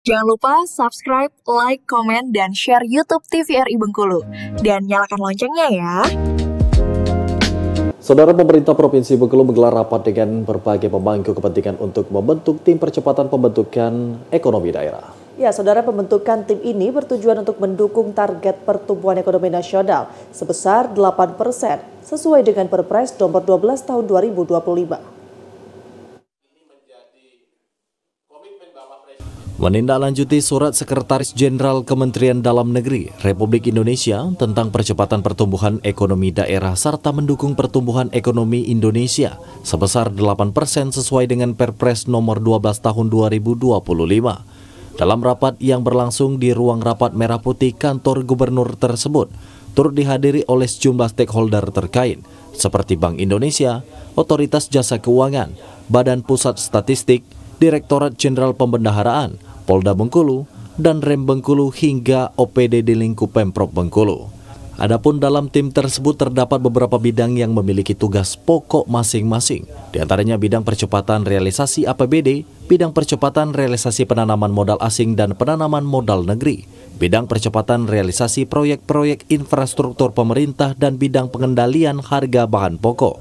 Jangan lupa subscribe, like, komen, dan share YouTube TVRI Bengkulu. Dan nyalakan loncengnya ya. Saudara, pemerintah Provinsi Bengkulu menggelar rapat dengan berbagai pemangku kepentingan untuk membentuk tim percepatan pembentukan ekonomi daerah. Ya, saudara, pembentukan tim ini bertujuan untuk mendukung target pertumbuhan ekonomi nasional sebesar 8% sesuai dengan Perpres nomor 12 tahun 2025. Menindaklanjuti surat Sekretaris Jenderal Kementerian Dalam Negeri Republik Indonesia tentang percepatan pertumbuhan ekonomi daerah serta mendukung pertumbuhan ekonomi Indonesia sebesar 8% sesuai dengan Perpres nomor 12 tahun 2025. Dalam rapat yang berlangsung di ruang rapat Merah Putih kantor gubernur tersebut, turut dihadiri oleh sejumlah stakeholder terkait seperti Bank Indonesia, Otoritas Jasa Keuangan, Badan Pusat Statistik, Direktorat Jenderal Pembendaharaan, Polda Bengkulu, dan Rem Bengkulu hingga OPD di lingkup Pemprov Bengkulu. Adapun dalam tim tersebut terdapat beberapa bidang yang memiliki tugas pokok masing-masing. Di antaranya bidang percepatan realisasi APBD, bidang percepatan realisasi penanaman modal asing dan penanaman modal negeri, bidang percepatan realisasi proyek-proyek infrastruktur pemerintah dan bidang pengendalian harga bahan pokok.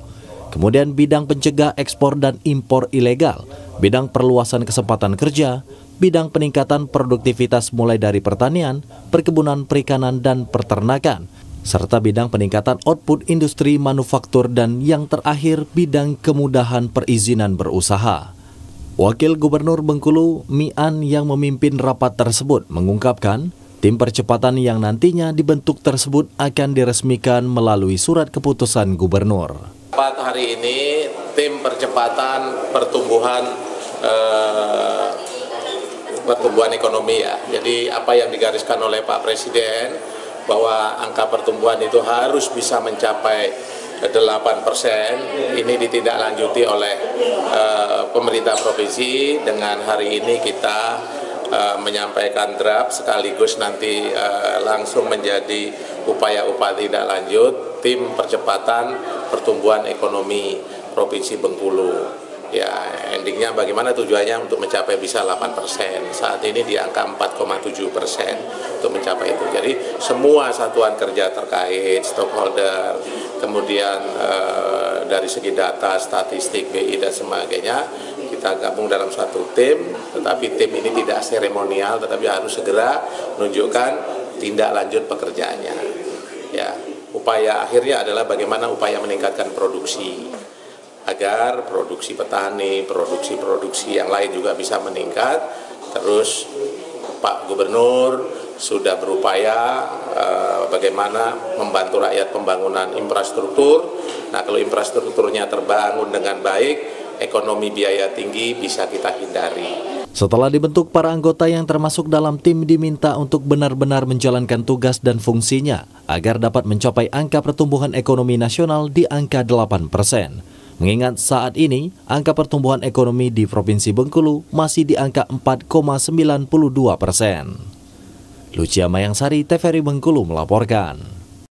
Kemudian bidang pencegah ekspor dan impor ilegal, bidang perluasan kesempatan kerja, bidang peningkatan produktivitas mulai dari pertanian, perkebunan, perikanan, dan peternakan, serta bidang peningkatan output industri manufaktur dan yang terakhir bidang kemudahan perizinan berusaha. Wakil Gubernur Bengkulu, Mian, yang memimpin rapat tersebut mengungkapkan, tim percepatan yang nantinya dibentuk tersebut akan diresmikan melalui surat keputusan gubernur. Rapat hari ini tim percepatan pertumbuhan ekonomi ya. Jadi apa yang digariskan oleh Pak Presiden bahwa angka pertumbuhan itu harus bisa mencapai 8%, ini ditindaklanjuti oleh pemerintah provinsi dengan hari ini kita menyampaikan draft sekaligus nanti langsung menjadi upaya-upaya tindak lanjut tim percepatan pertumbuhan ekonomi Provinsi Bengkulu. Ya, endingnya bagaimana tujuannya untuk mencapai bisa 8%. Saat ini di angka 4,7% untuk mencapai itu. Jadi semua satuan kerja terkait, stakeholder, kemudian dari segi data, statistik, BI dan sebagainya, kita gabung dalam satu tim. Tetapi tim ini tidak seremonial, tetapi harus segera menunjukkan tindak lanjut pekerjaannya. Ya, upaya akhirnya adalah bagaimana upaya meningkatkan produksi, agar produksi petani, produksi yang lain juga bisa meningkat. Terus Pak Gubernur sudah berupaya bagaimana membantu rakyat pembangunan infrastruktur. Nah, kalau infrastrukturnya terbangun dengan baik, ekonomi biaya tinggi bisa kita hindari. Setelah dibentuk, para anggota yang termasuk dalam tim diminta untuk benar-benar menjalankan tugas dan fungsinya agar dapat mencapai angka pertumbuhan ekonomi nasional di angka 8%. Mengingat saat ini, angka pertumbuhan ekonomi di Provinsi Bengkulu masih di angka 4,92%. Lucia Mayangsari, TVRI Bengkulu melaporkan.